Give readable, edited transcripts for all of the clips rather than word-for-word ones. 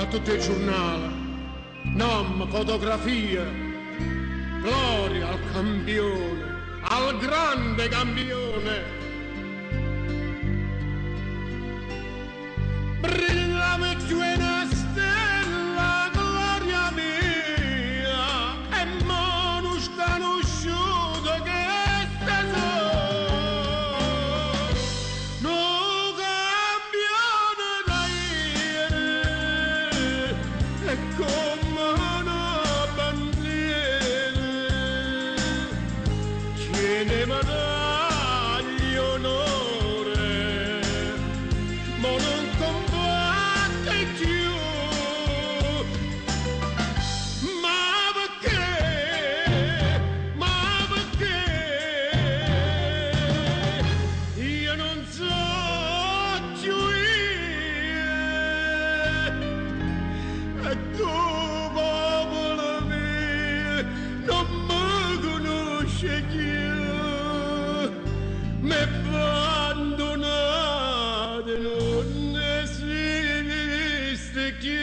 tutti i giornali, nome, fotografie, gloria al campione, al grande campione. Brillava più una stella, gloria mia, e mo non sconosciuto che sta no campione da ieri, e come una bandiera, tiene medaglie onore, ma non combatte più. Ma perché? Ma perché? Io non so più e tu, popolo mio, non mi conosci più, mi abbandonate, non esiste più.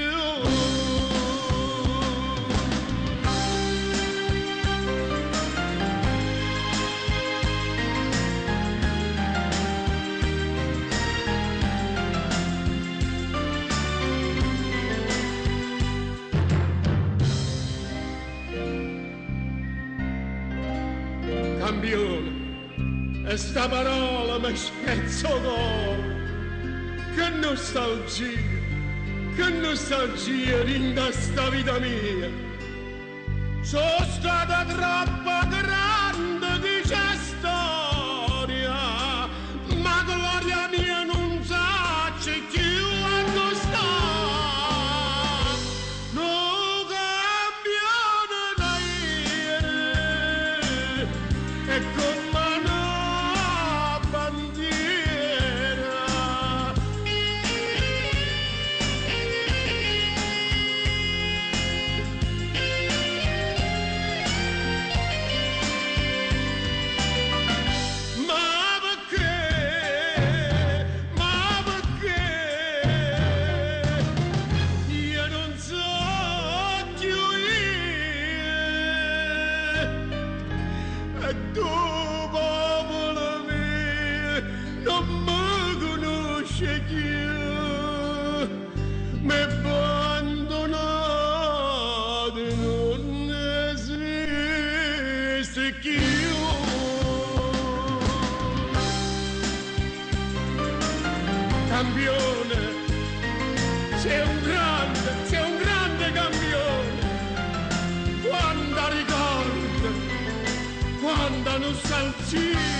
Campione, e sta parola mi spezza il cuore. Che nostalgia rinda sta vita mia. Sono stata troppo grande di questa storia, ma gloria mia non sa c'è più a sta. No campione da ieri, e come una bandiera. Ma perché? Ma perché? Io non so più e tu, popolo mio, non mi conosci più, mi abbandonate, non esiste più. Campione, sei un grande campione. Quanta ricordo, quanta nostalgia.